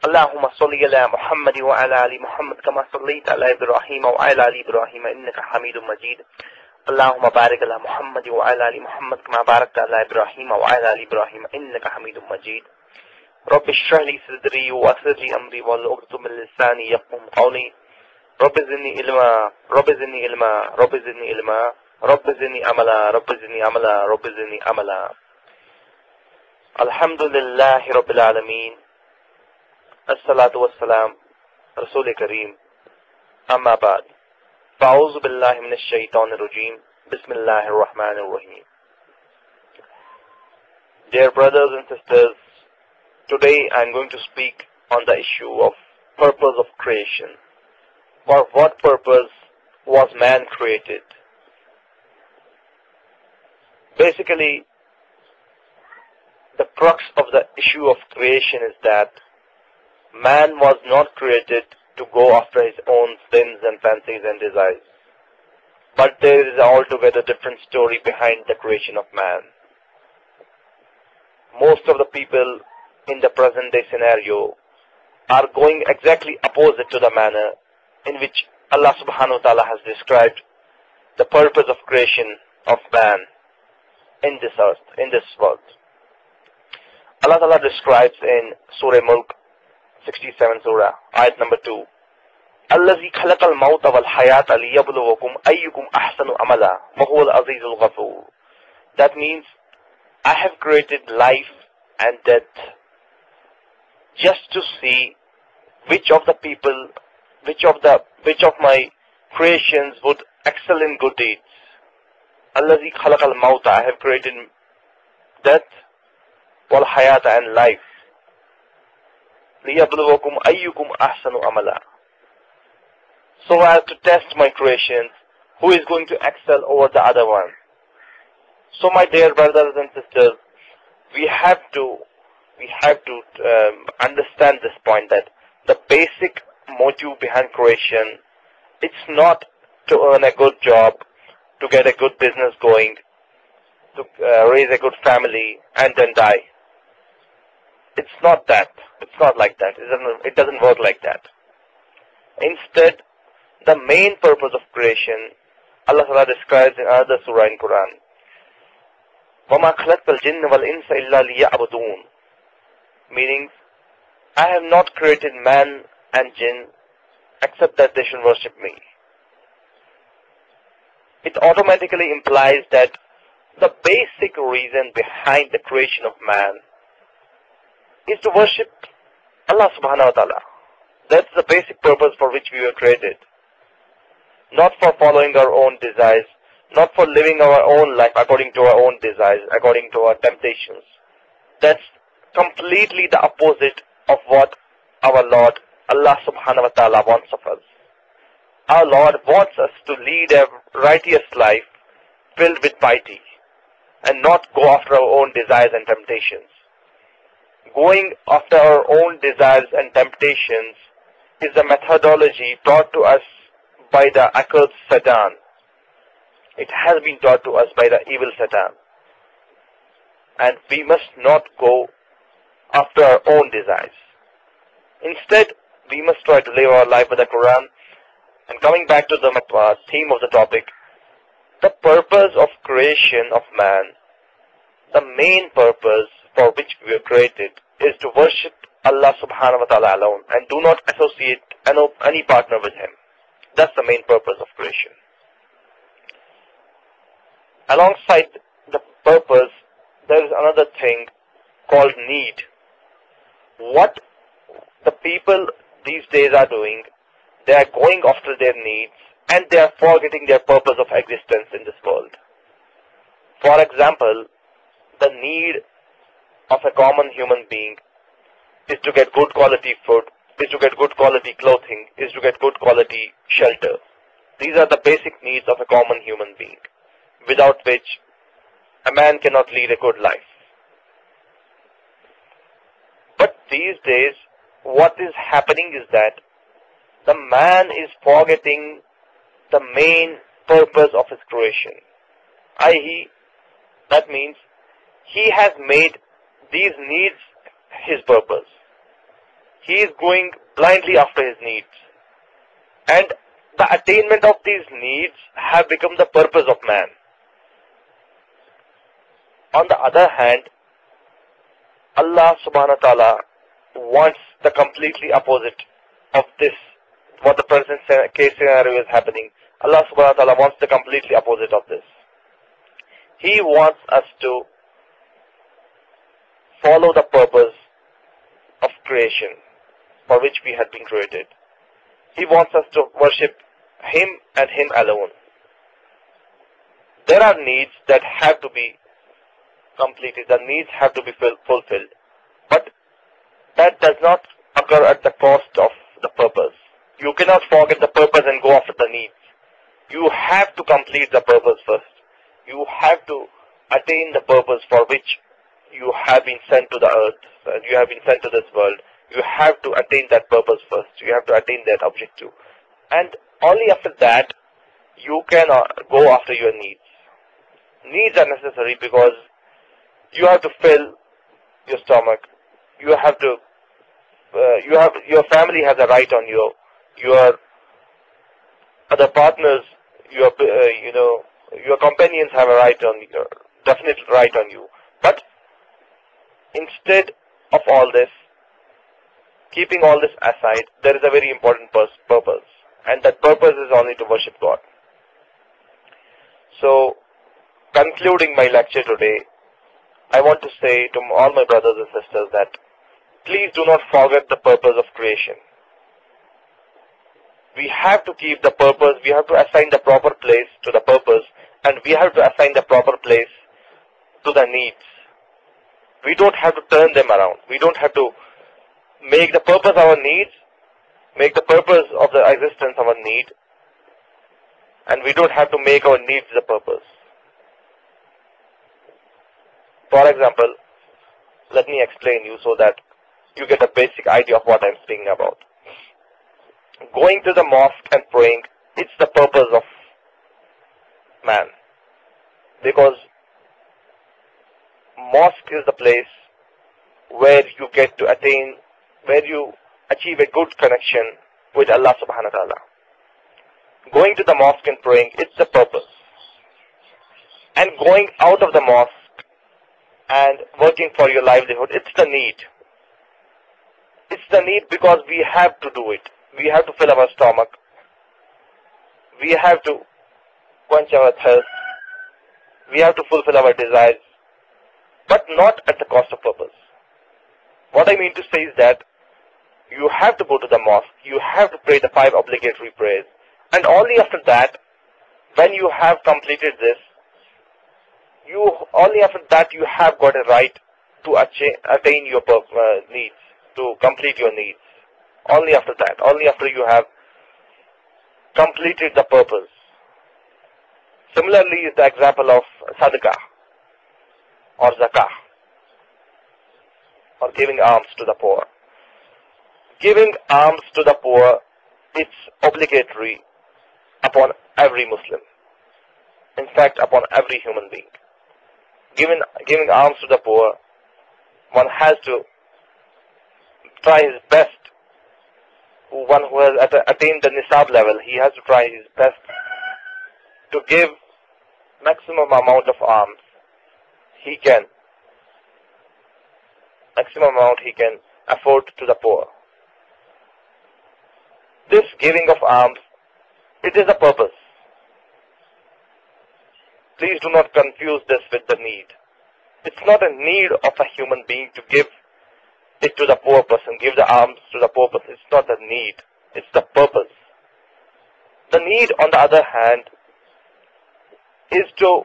اللهم صل على محمد وعلى آل محمد كما صليت على إبراهيم وعلى آل إبراهيم إنك حميد مجيد. اللهم بارك على محمد وعلى آل محمد كما باركت على إبراهيم وعلى آل إبراهيم إنك حميد مجيد. رب اشرح لي صدري ويسر لي أمري واحلل عقدة من لساني يفقهوا قولي. رب زدني علما رب زدني علما رب زدني علما رب زدني عملا رب زدني عملا رب زدني عملا. الحمد لله رب العالمين. الصلاة والسلام رسول كريم. أما بعد فأعوذ بالله من الشيطان الرجيم. بسم الله الرحمن الرحيم. Dear brothers and sisters, today I am going to speak on the issue of purpose of creation. For what purpose was man created? Basically, the crux of the issue of creation is that man was not created to go after his own sins and fancies and desires. But there is an altogether different story behind the creation of man. Most of the people in the present day scenario are going exactly opposite to the manner in which Allah subhanahu wa ta'ala has described the purpose of creation of man in this earth, in this world. Allah ta'ala describes in Surah Mulk 67 Surah, ayat number 2, الَّذِي خَلَقَ الْمَوْتَ وَالْحَيَاةَ لِيَبْلُوَكُمْ أَيُّكُمْ أَحْسَنُ عَمَلًا وَهُوَ الْعَزِيزُ الْغَفُورُ. That means, I have created life and death just to see which of the people, which of my creations would excel in good deeds. الَّذِي خَلَقَ الْمَوْتَ, I have created death, وَالْحَيَاةَ and life. لِيَبْلُوَكُمْ أَيُّكُمْ أَحْسَنُ عَمَلًا, so as to test my creations, who is going to excel over the other one. So my dear brothers and sisters, we have to understand this point, that the basic motive behind creation, it's not to earn a good job, to get a good business going, to raise a good family and then die. It's not that. It's not like that. It doesn't work like that. Instead, the main purpose of creation, Allah Ta'ala describes in another surah in Quran, وَمَا خَلَقْتَ الْجِنَّ وَالْإِنسَ إِلَّا لِيَعْبُدُونَ, meaning, I have not created man and jinn except that they should worship me. It automatically implies that the basic reason behind the creation of man is to worship Allah subhanahu wa ta'ala. That's the basic purpose for which we were created. Not for following our own desires, not for living our own life according to our own desires, according to our temptations. That's completely the opposite of what our Lord, Allah subhanahu wa ta'ala, wants of us. Our Lord wants us to lead a righteous life filled with piety and not go after our own desires and temptations. Going after our own desires and temptations is a methodology taught to us by the accursed Satan. It has been taught to us by the evil Satan. And we must not go after our own desires. Instead, we must try to live our life with the Quran. And coming back to the theme of the topic, the purpose of creation of man, the main purpose for which we were created, is to worship Allah subhanahu wa ta'ala alone and do not associate any partner with him. That's the main purpose of creation. Alongside the purpose, there is another thing called need. What the people these days are doing, they are going after their needs and they are forgetting their purpose of existence in this world. For example, the need of a common human being is to get good quality food, is to get good quality clothing, is to get good quality shelter. These are the basic needs of a common human being, without which a man cannot lead a good life. But these days, what is happening is that the man is forgetting the main purpose of his creation. i.e., that means he has made these needs his purpose. he is going blindly after his needs. And the attainment of these needs have become the purpose of man. On the other hand, Allah subhanahu wa ta'ala wants the completely opposite of this, what the present case scenario is happening. Allah subhanahu wa ta'ala wants the completely opposite of this. He wants us to follow the purpose of creation for which we had been created. He wants us to worship Him and Him alone. There are needs that have to be completed, the needs have to be fulfilled, but that does not occur at the cost of the purpose. You cannot forget the purpose and go after the needs. You have to complete the purpose first. You have to attain the purpose for which you have been sent to the earth, you have been sent to this world. You have to attain that purpose first. You have to attain that objective. And only after that, you can go after your needs. Needs are necessary because you have to fill your stomach. You have to, your family has a right on you. Your other partners, your companions have a right on you, definite right on you. But instead of all this, keeping all this aside, there is a very important purpose, and that purpose is only to worship God. So, concluding my lecture today, I want to say to all my brothers and sisters that please do not forget the purpose of creation. We have to keep the purpose, we have to assign the proper place to the purpose, and we have to assign the proper place to the needs. We don't have to turn them around. We don't have to make the purpose our needs, make the purpose of the existence our need, and we don't have to make our needs the purpose. For example, let me explain you so that you get a basic idea of what I'm speaking about. Going to the mosque and praying, it's the purpose of man. Because mosque is the place where you get to attain, where you achieve a good connection with Allah subhanahu wa ta'ala. Going to the mosque and praying, it's the purpose. And going out of the mosque and working for your livelihood, it's the need. It's the need because we have to do it. We have to fill our stomach. We have to quench our thirst. We have to fulfill our desires, but not at the cost of purpose. What I mean to say is that you have to go to the mosque, you have to pray the 5 obligatory prayers, and only after that, when you have completed this, only after that you have got a right to attain your needs, to complete your needs. Only after that, only after you have completed the purpose. Similarly is the example of sadaqah or zakah or giving alms to the poor. Giving alms to the poor, it's obligatory upon every Muslim. In fact, upon every human being. Giving alms to the poor, one has to try his best. One who has attained the nisab level, he has to try his best to give maximum amount of alms he can afford to the poor. This giving of alms, it is a purpose. Please do not confuse this with the need. It's not a need of a human being to give it to the poor person, give the alms to the poor person. It's not the need, it's the purpose. The need, on the other hand, is to